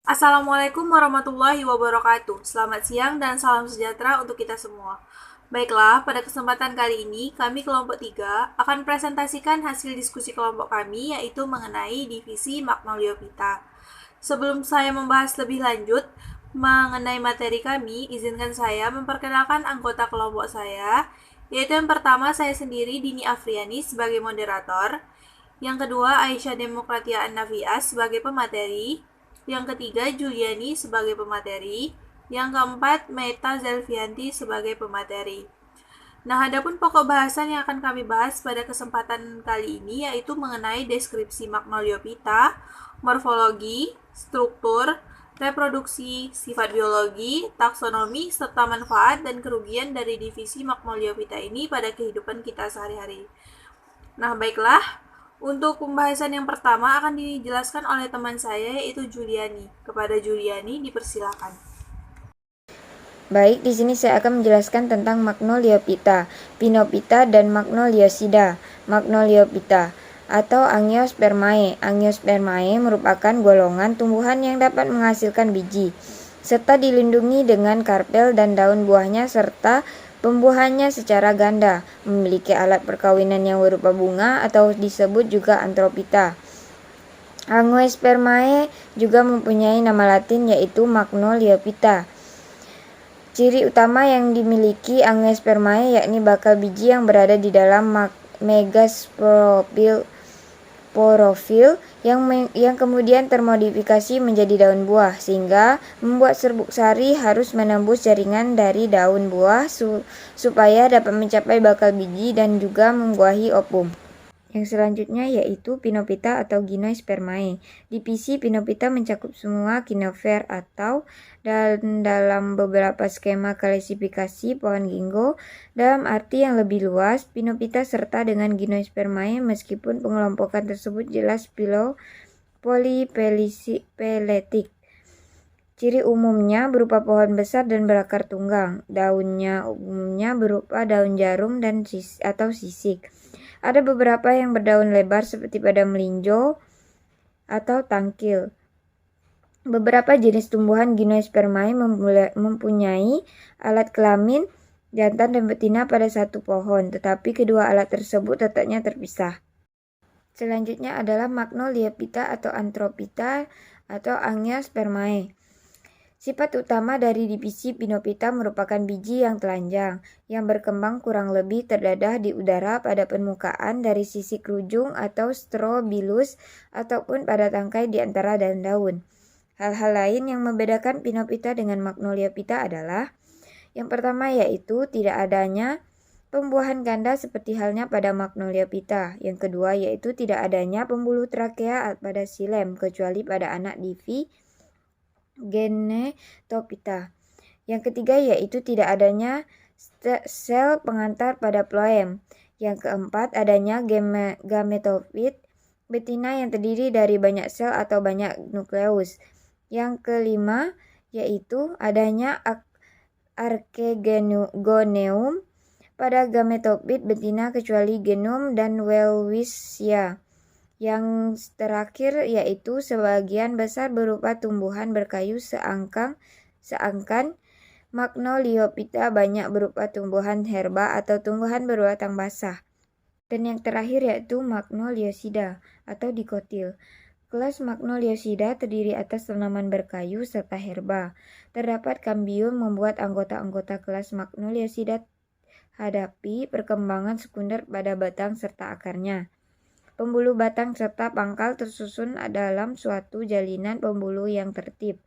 Assalamualaikum warahmatullahi wabarakatuh. Selamat siang dan salam sejahtera untuk kita semua. Baiklah, pada kesempatan kali ini kami kelompok 3 akan presentasikan hasil diskusi kelompok kami yaitu mengenai divisi Magnoliophyta. Sebelum saya membahas lebih lanjut mengenai materi kami, izinkan saya memperkenalkan anggota kelompok saya, yaitu yang pertama saya sendiri Dini Afriani sebagai moderator, yang kedua Aisyah Demokratia An-Nafias sebagai pemateri, yang ketiga Juliani sebagai pemateri, yang keempat Meta Zelvianti sebagai pemateri. Nah, adapun pokok bahasan yang akan kami bahas pada kesempatan kali ini yaitu mengenai deskripsi Magnoliophyta, morfologi, struktur, reproduksi, sifat biologi, taksonomi, serta manfaat dan kerugian dari divisi Magnoliophyta ini pada kehidupan kita sehari-hari. Nah, baiklah. Untuk pembahasan yang pertama akan dijelaskan oleh teman saya yaitu Juliani. Kepada Juliani dipersilakan. Baik, di sini saya akan menjelaskan tentang Magnoliophyta, Pinophyta, dan Magnoliosida. Magnoliophyta atau Angiospermae. Angiospermae merupakan golongan tumbuhan yang dapat menghasilkan biji, serta dilindungi dengan karpel dan daun buahnya serta pembuahannya secara ganda. Memiliki alat perkawinan yang berupa bunga atau disebut juga Anthrophyta. Angiospermae juga mempunyai nama latin yaitu Magnoliophyta. Ciri utama yang dimiliki Angiospermae yakni bakal biji yang berada di dalam megasporofil yang kemudian termodifikasi menjadi daun buah, sehingga membuat serbuk sari harus menembus jaringan dari daun buah supaya dapat mencapai bakal biji dan juga membuahi opum. Yang selanjutnya yaitu Pinophyta atau Gymnospermae. Divisi Pinophyta mencakup semua ginover atau dalam beberapa skema klasifikasi pohon ginkgo dalam arti yang lebih luas, Pinophyta serta dengan Gymnospermae meskipun pengelompokan tersebut jelas polipeletik. Ciri umumnya berupa pohon besar dan berakar tunggang. Daunnya umumnya berupa daun jarum dan atau sisik. Ada beberapa yang berdaun lebar seperti pada melinjo atau tangkil. Beberapa jenis tumbuhan Gymnospermae mempunyai alat kelamin jantan dan betina pada satu pohon, tetapi kedua alat tersebut letaknya terpisah. Selanjutnya adalah Magnoliophyta atau Anthrophyta atau Angiospermae. Sifat utama dari divisi Pinophyta merupakan biji yang telanjang, yang berkembang kurang lebih terdadah di udara pada permukaan dari sisi kerujung atau strobilus ataupun pada tangkai di antara daun-daun. Hal-hal lain yang membedakan Pinophyta dengan Magnoliophyta adalah yang pertama yaitu tidak adanya pembuahan ganda seperti halnya pada Magnoliophyta. Yang kedua yaitu tidak adanya pembuluh trakea pada xilem kecuali pada anak divi Genetophyta. Yang ketiga yaitu tidak adanya sel pengantar pada phloem. Yang keempat adanya gametofit betina yang terdiri dari banyak sel atau banyak nukleus. Yang kelima yaitu adanya archegoneum pada gametofit betina kecuali genum dan welwitschia. Yang terakhir yaitu sebagian besar berupa tumbuhan berkayu seangkan Magnoliophyta banyak berupa tumbuhan herba atau tumbuhan berbatang basah. Dan yang terakhir yaitu Magnoliosida atau dikotil. Kelas Magnoliosida terdiri atas tanaman berkayu serta herba. Terdapat kambium membuat anggota-anggota kelas Magnoliosida hadapi perkembangan sekunder pada batang serta akarnya. Pembuluh batang serta pangkal tersusun dalam suatu jalinan pembuluh yang tertib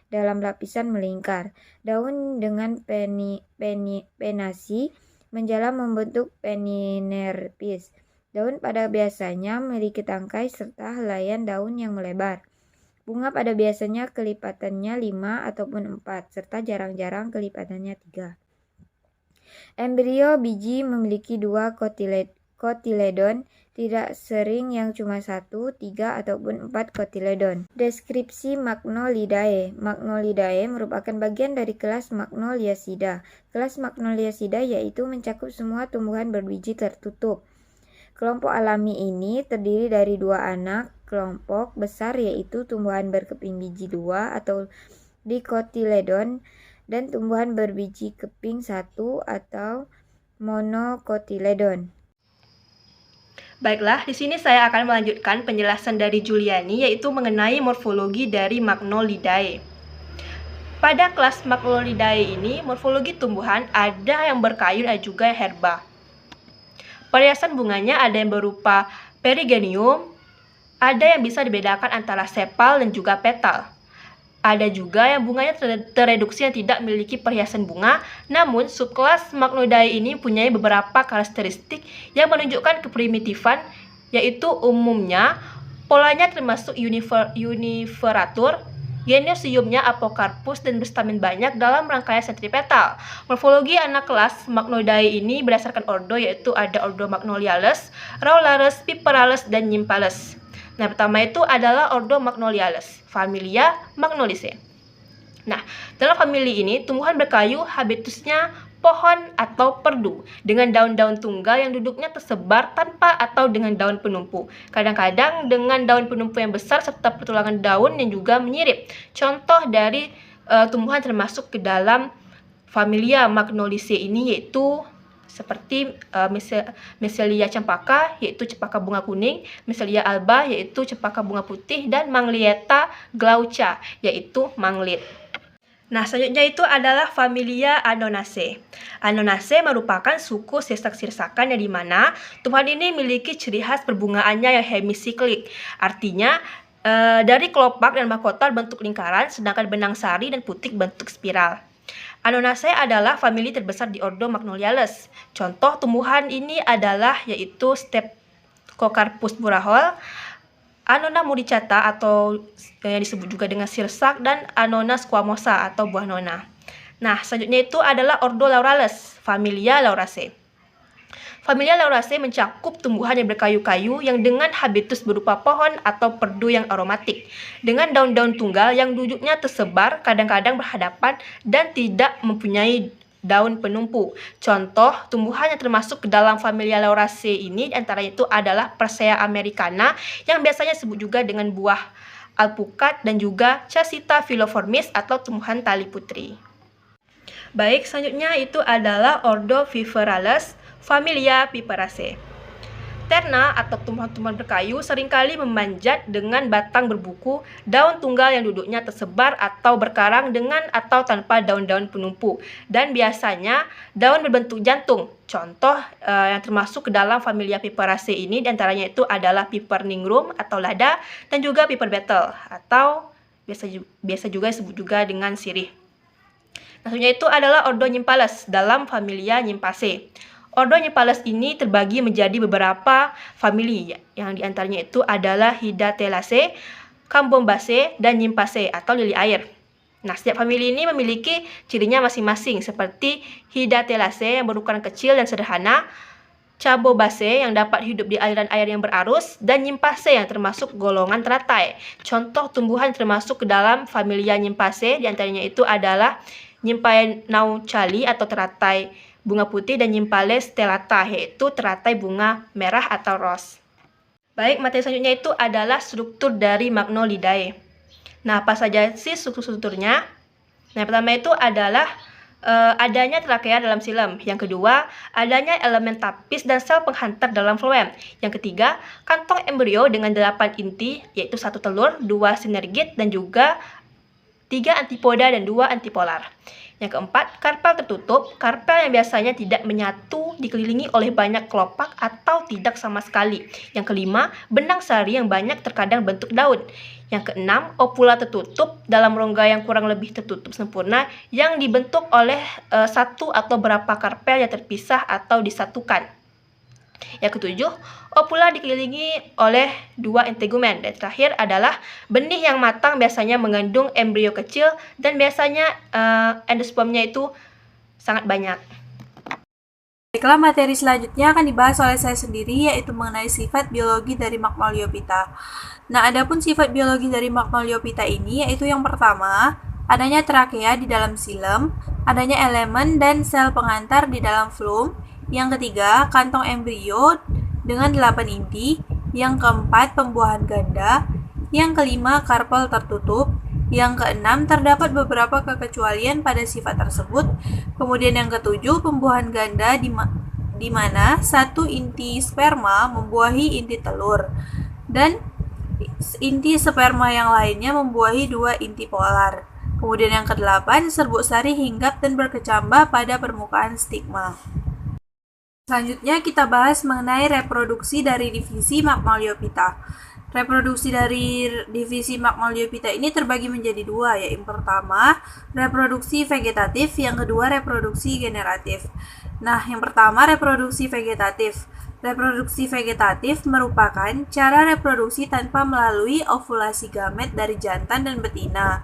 dalam lapisan melingkar. Daun dengan penasi menjala membentuk peninerpis. Daun pada biasanya memiliki tangkai serta helaian daun yang melebar. Bunga pada biasanya kelipatannya 5 ataupun 4 serta jarang-jarang kelipatannya 3. Embrio biji memiliki 2 kotiledon, tidak sering yang cuma 1, 3, ataupun 4 kotiledon. Deskripsi Magnolidae. Magnolidae merupakan bagian dari kelas Magnoliosida. Kelas Magnoliosida yaitu mencakup semua tumbuhan berbiji tertutup. Kelompok alami ini terdiri dari dua anak kelompok besar, yaitu tumbuhan berkeping biji dua atau dicotyledon dan tumbuhan berbiji keping satu atau monocotyledon. Baiklah, di sini saya akan melanjutkan penjelasan dari Juliani, yaitu mengenai morfologi dari Magnolidae. Pada kelas Magnolidae ini, morfologi tumbuhan ada yang berkayu dan juga herba. Perhiasan bunganya ada yang berupa perigenium, ada yang bisa dibedakan antara sepal dan juga petal. Ada juga yang bunganya tereduksi yang tidak memiliki perhiasan bunga, namun subkelas Magnolidae ini mempunyai beberapa karakteristik yang menunjukkan keprimitifan, yaitu umumnya polanya termasuk univeratur, genesiumnya apokarpus dan berstamen banyak dalam rangkaian sentripetal. Morfologi anak kelas Magnolidae ini berdasarkan ordo, yaitu ada ordo Magnoliales, Rhaulales, Piperales, dan Nymphales. Nah, pertama itu adalah ordo Magnoliales, familia Magnoliaceae. Nah, dalam famili ini tumbuhan berkayu habitusnya pohon atau perdu dengan daun-daun tunggal yang duduknya tersebar tanpa atau dengan daun penumpu. Kadang-kadang dengan daun penumpu yang besar serta pertulangan daun yang juga menyirip. Contoh dari tumbuhan termasuk ke dalam familia Magnoliaceae ini yaitu seperti Misselia cempaka, yaitu cempaka bunga kuning, Misselia alba, yaitu cempaka bunga putih, dan Manglietta glauca, yaitu manglit. Nah, selanjutnya itu adalah familia Anonaceae. Anonaceae merupakan suku sirsak-sirsakan yang dimana tumbuhan ini memiliki ciri khas perbungaannya yang hemisiklik. Artinya, dari kelopak dan mahkota bentuk lingkaran, sedangkan benang sari dan putik bentuk spiral. Anonaceae adalah famili terbesar di ordo Magnoliales. Contoh tumbuhan ini adalah yaitu Steptocarpus burahol, Annona muricata atau yang disebut juga dengan sirsak, dan Annona squamosa atau buah nona. Nah, selanjutnya itu adalah ordo Laurales, familia Lauraceae. Familia Lauraceae mencakup tumbuhan yang berkayu-kayu yang dengan habitus berupa pohon atau perdu yang aromatik, dengan daun-daun tunggal yang duduknya tersebar, kadang-kadang berhadapan, dan tidak mempunyai daun penumpu. Contoh tumbuhan yang termasuk ke dalam familia Lauraceae ini antaranya itu adalah Persea americana yang biasanya disebut juga dengan buah alpukat, dan juga Chasita filiformis atau tumbuhan tali putri. Baik, selanjutnya itu adalah ordo Viverales, familia Piperaceae. Terna atau tumbuhan-tumbuhan berkayu seringkali memanjat dengan batang berbuku, daun tunggal yang duduknya tersebar atau berkarang dengan atau tanpa daun-daun penumpu, dan biasanya daun berbentuk jantung. Contoh yang termasuk ke dalam familia Piperaceae ini diantaranya itu adalah Piper nigrum atau lada, dan juga Piper beetle atau biasa juga disebut juga dengan sirih. Selanjutnya itu adalah ordo Nymphales dalam familia Nymphaceae. Ordo Nymphales ini terbagi menjadi beberapa famili, yang diantaranya itu adalah Hydatellaceae, Cambombaceae, dan Nymphaceae atau lili air. Nah, setiap famili ini memiliki cirinya masing-masing, seperti Hydatellaceae yang berukuran kecil dan sederhana, Cambombaceae yang dapat hidup di aliran air yang berarus, dan Nymphaceae yang termasuk golongan teratai. Contoh tumbuhan termasuk ke dalam familia Nymphaceae diantaranya itu adalah Nymphaea nauchali atau teratai bunga putih, dan Nymphale stellata, yaitu teratai bunga merah atau ros. Baik, materi selanjutnya itu adalah struktur dari Magnolidae. Nah, apa saja sih strukturnya? Nah, pertama itu adalah adanya trakea dalam xilem. Yang kedua, adanya elemen tapis dan sel penghantar dalam floem. Yang ketiga, kantong embrio dengan 8 inti, yaitu 1 telur, 2 sinergit, dan juga 3 antipoda dan 2 antipolar. Yang keempat, karpel tertutup. Karpel yang biasanya tidak menyatu dikelilingi oleh banyak kelopak atau tidak sama sekali. Yang kelima, benang sari yang banyak terkadang bentuk daun. Yang keenam, opula tertutup dalam rongga yang kurang lebih tertutup sempurna yang dibentuk oleh satu atau beberapa karpel yang terpisah atau disatukan. Yang ketujuh, opula dikelilingi oleh 2 integumen. Dan terakhir adalah benih yang matang biasanya mengandung embrio kecil dan biasanya endospermnya itu sangat banyak. Baiklah, materi selanjutnya akan dibahas oleh saya sendiri, yaitu mengenai sifat biologi dari Magnoliophyta. Nah, adapun sifat biologi dari Magnoliophyta ini yaitu yang pertama, adanya trakea di dalam xilem, adanya elemen dan sel penghantar di dalam floem. Yang ketiga, kantong embrio dengan 8 inti, yang keempat pembuahan ganda, yang kelima karpel tertutup, yang keenam terdapat beberapa kekecualian pada sifat tersebut, kemudian yang ketujuh pembuahan ganda di mana satu inti sperma membuahi inti telur, dan inti sperma yang lainnya membuahi dua inti polar. Kemudian yang kedelapan, serbuk sari hinggap dan berkecambah pada permukaan stigma. Selanjutnya kita bahas mengenai reproduksi dari divisi Magnoliophyta. Reproduksi dari divisi Magnoliophyta ini terbagi menjadi dua, yaitu yang pertama reproduksi vegetatif, yang kedua reproduksi generatif. Nah, yang pertama reproduksi vegetatif. Reproduksi vegetatif merupakan cara reproduksi tanpa melalui ovulasi gamet dari jantan dan betina.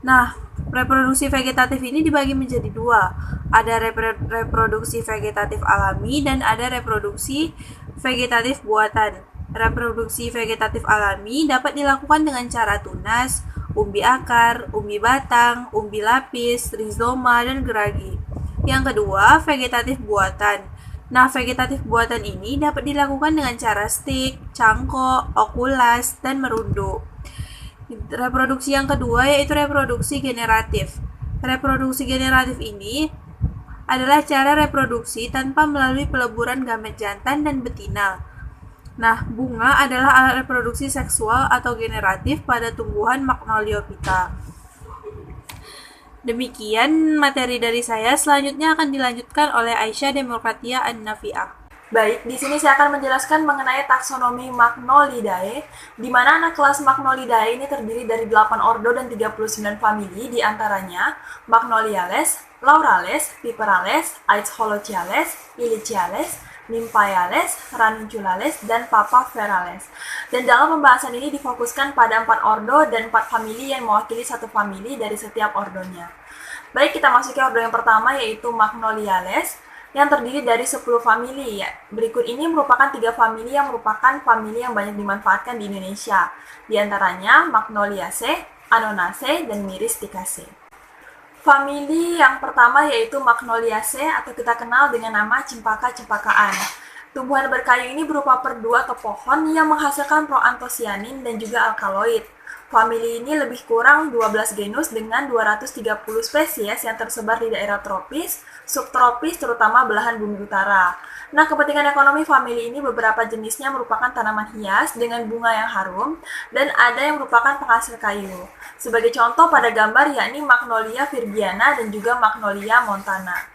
Nah, reproduksi vegetatif ini dibagi menjadi dua. Ada reproduksi vegetatif alami dan ada reproduksi vegetatif buatan. Reproduksi vegetatif alami dapat dilakukan dengan cara tunas, umbi akar, umbi batang, umbi lapis, rizoma, dan geragi. Yang kedua, vegetatif buatan. Nah, vegetatif buatan ini dapat dilakukan dengan cara stik, cangkok, okulas, dan merunduk. Reproduksi yang kedua yaitu reproduksi generatif. Reproduksi generatif ini adalah cara reproduksi tanpa melalui peleburan gamet jantan dan betina. Nah, bunga adalah alat reproduksi seksual atau generatif pada tumbuhan Magnoliophyta. Demikian materi dari saya, selanjutnya akan dilanjutkan oleh Aisyah Demokratia An-Nafi'ah. Baik, di sini saya akan menjelaskan mengenai taksonomi Magnolidae, di mana anak kelas Magnolidae ini terdiri dari 8 ordo dan 39 famili, di antaranya Magnoliales, Laurales, Piperales, Aizholochiales, Iliciales, Nymphaeales, Ranunculales, dan Papaverales. Dan dalam pembahasan ini difokuskan pada 4 ordo dan 4 famili yang mewakili satu famili dari setiap ordonya. Baik, kita masuki ordo yang pertama yaitu Magnoliales, yang terdiri dari 10 famili. Berikut ini merupakan 3 famili yang merupakan famili yang banyak dimanfaatkan di Indonesia. Di antaranya Magnoliaceae, Annonaceae, dan Myristicaceae. Famili yang pertama yaitu Magnoliaceae atau kita kenal dengan nama cempaka-cempakaan. Tumbuhan berkayu ini berupa perdu atau pohon yang menghasilkan proantosianin dan juga alkaloid. Famili ini lebih kurang 12 genus dengan 230 spesies yang tersebar di daerah tropis, subtropis, terutama belahan bumi utara. Nah, kepentingan ekonomi famili ini beberapa jenisnya merupakan tanaman hias dengan bunga yang harum, dan ada yang merupakan penghasil kayu. Sebagai contoh pada gambar yakni Magnolia virgiana dan juga Magnolia montana.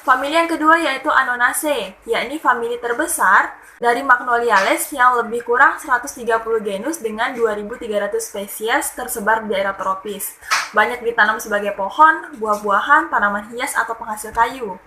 Famili yang kedua yaitu Annonaceae, yakni famili terbesar dari Magnoliales yang lebih kurang 130 genus dengan 2.300 spesies tersebar di daerah tropis. Banyak ditanam sebagai pohon, buah-buahan, tanaman hias, atau penghasil kayu.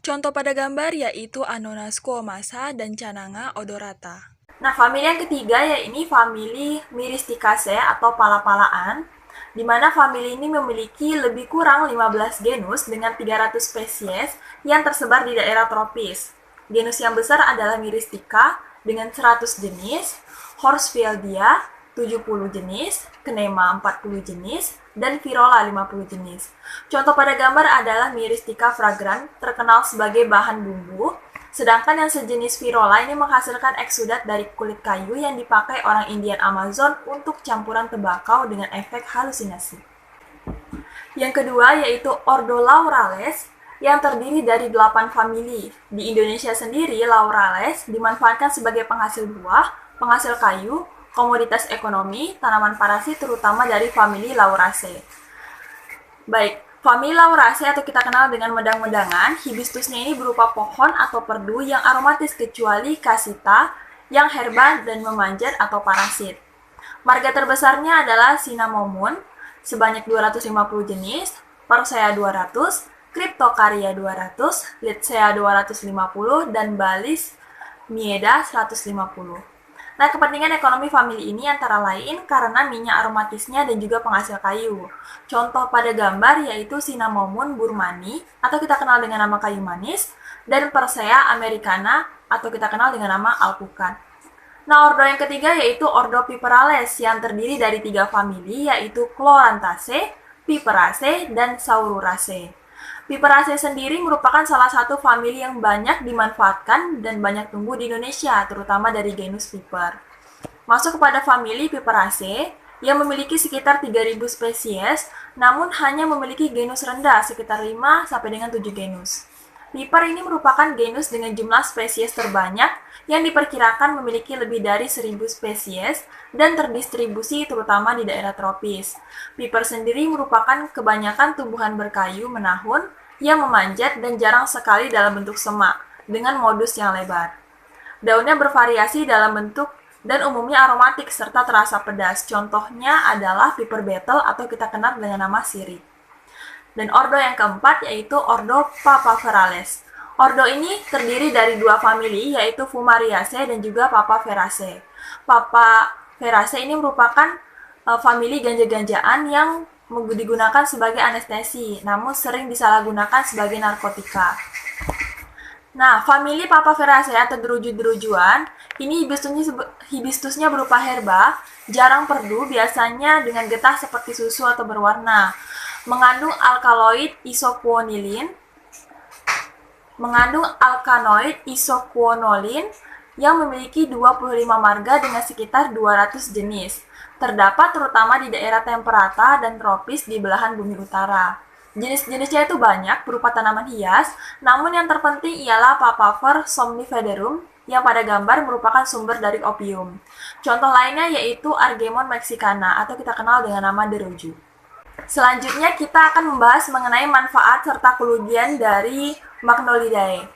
Contoh pada gambar yaitu Annona squamata dan Cananga odorata. Nah, famili yang ketiga yaitu famili Myristicaceae atau pala-palaan, di mana famili ini memiliki lebih kurang 15 genus dengan 300 spesies yang tersebar di daerah tropis. Genus yang besar adalah Myristica dengan 100 jenis, Horsfieldia 70 jenis, Cnema 40 jenis, dan Virola 50 jenis. Contoh pada gambar adalah Myristica fragrans, terkenal sebagai bahan bumbu, sedangkan yang sejenis Virola ini menghasilkan eksudat dari kulit kayu yang dipakai orang Indian Amazon untuk campuran tembakau dengan efek halusinasi. Yang kedua yaitu Ordo Laurales, yang terdiri dari 8 famili. Di Indonesia sendiri, Laurales dimanfaatkan sebagai penghasil buah, penghasil kayu, komoditas ekonomi, tanaman parasit terutama dari famili Lauraceae. Baik, famili Lauraceae atau kita kenal dengan medang-medangan, hibiscusnya ini berupa pohon atau perdu yang aromatis kecuali Casita yang herba dan memanjat atau parasit. Marga terbesarnya adalah Cinnamomum sebanyak 250 jenis, Persea 200, Cryptocarya 200, Ledsea 250, dan Balis Mieda 150. Nah, kepentingan ekonomi famili ini antara lain karena minyak aromatisnya dan juga penghasil kayu. Contoh pada gambar yaitu Cinnamomum burmani atau kita kenal dengan nama kayu manis, dan Persea americana atau kita kenal dengan nama alpukat. Nah, ordo yang ketiga yaitu Ordo Piperales yang terdiri dari 3 famili yaitu Chloranthaceae, Piperaceae, dan Saururaceae. Piperacea sendiri merupakan salah satu famili yang banyak dimanfaatkan dan banyak tumbuh di Indonesia, terutama dari genus Piper. Masuk kepada famili Piperaceae yang memiliki sekitar 3.000 spesies, namun hanya memiliki genus rendah sekitar 5 sampai dengan 7 genus. Piper ini merupakan genus dengan jumlah spesies terbanyak yang diperkirakan memiliki lebih dari 1.000 spesies dan terdistribusi terutama di daerah tropis. Piper sendiri merupakan kebanyakan tumbuhan berkayu menahun yang memanjat dan jarang sekali dalam bentuk semak dengan modus yang lebar. Daunnya bervariasi dalam bentuk dan umumnya aromatik serta terasa pedas. Contohnya adalah Piper beetle atau kita kenal dengan nama sirih. Dan ordo yang keempat yaitu ordo Papaveraceae. Ordo ini terdiri dari dua famili yaitu Fumariaceae dan juga Papaveraceae. Papaveraceae ini merupakan famili ganja-ganjaan yang digunakan sebagai anestesi, namun sering disalahgunakan sebagai narkotika. Nah, famili Papaveraceae atau deruju-derujuan, ini hibiscusnya berupa herba, jarang perdu, biasanya dengan getah seperti susu atau berwarna. Mengandung alkaloid isoquinolin yang memiliki 25 marga dengan sekitar 200 jenis. Terdapat terutama di daerah temperata dan tropis di belahan bumi utara. Jenis-jenisnya itu banyak berupa tanaman hias, namun yang terpenting ialah Papaver somniferum yang pada gambar merupakan sumber dari opium. Contoh lainnya yaitu Argemon mexicana atau kita kenal dengan nama deruju. Selanjutnya kita akan membahas mengenai manfaat serta kerugian dari Magnolidae.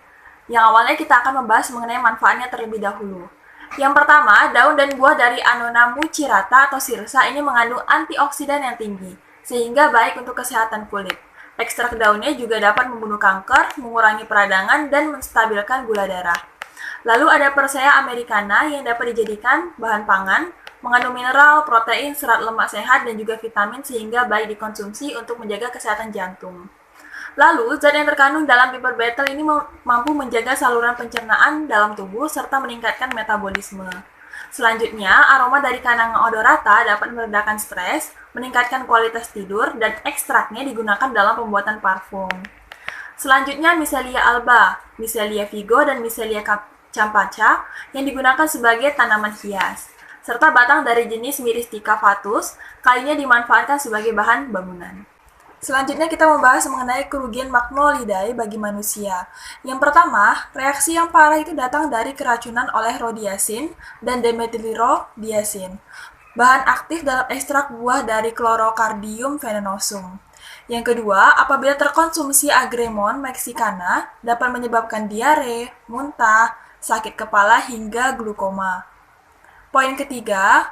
Yang awalnya kita akan membahas mengenai manfaatnya terlebih dahulu. Yang pertama, daun dan buah dari Annona mucirata atau sirsa ini mengandung antioksidan yang tinggi, sehingga baik untuk kesehatan kulit. Ekstrak daunnya juga dapat membunuh kanker, mengurangi peradangan, dan menstabilkan gula darah. Lalu ada Persea americana yang dapat dijadikan bahan pangan, mengandung mineral, protein, serat lemak sehat, dan juga vitamin sehingga baik dikonsumsi untuk menjaga kesehatan jantung. Lalu, zat yang terkandung dalam Piper beetle ini mampu menjaga saluran pencernaan dalam tubuh serta meningkatkan metabolisme. Selanjutnya, aroma dari Canna odorata dapat meredakan stres, meningkatkan kualitas tidur, dan ekstraknya digunakan dalam pembuatan parfum. Selanjutnya, Misselia alba, Misselia vigo, dan Misselia campacea yang digunakan sebagai tanaman hias, serta batang dari jenis Myristica fatus, kayunya dimanfaatkan sebagai bahan bangunan. Selanjutnya kita membahas mengenai kerugian Magnolidae bagi manusia. Yang pertama, reaksi yang parah itu datang dari keracunan oleh rhodiazin dan demethylirodhiazin, bahan aktif dalam ekstrak buah dari Chlorocardium venenosum. Yang kedua, apabila terkonsumsi Agremon mexicana dapat menyebabkan diare, muntah, sakit kepala hingga glukoma. Poin ketiga,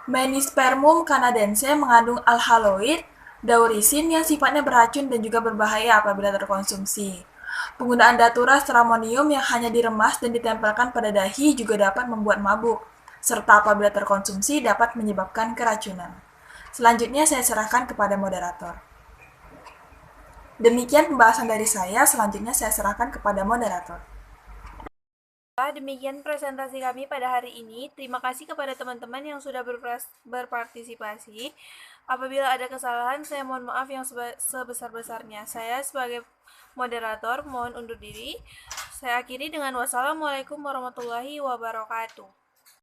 Menispermum canadense mengandung alkaloid, daurisin yang sifatnya beracun dan juga berbahaya apabila terkonsumsi. Penggunaan Datura stramonium yang hanya diremas dan ditempelkan pada dahi juga dapat membuat mabuk, serta apabila terkonsumsi dapat menyebabkan keracunan. Selanjutnya saya serahkan kepada moderator. Demikian pembahasan dari saya, selanjutnya saya serahkan kepada moderator. Demikian presentasi kami pada hari ini. Terima kasih kepada teman-teman yang sudah berpartisipasi. Apabila ada kesalahan, saya mohon maaf yang sebesar-besarnya. Saya sebagai moderator mohon undur diri. Saya akhiri dengan wassalamualaikum warahmatullahi wabarakatuh.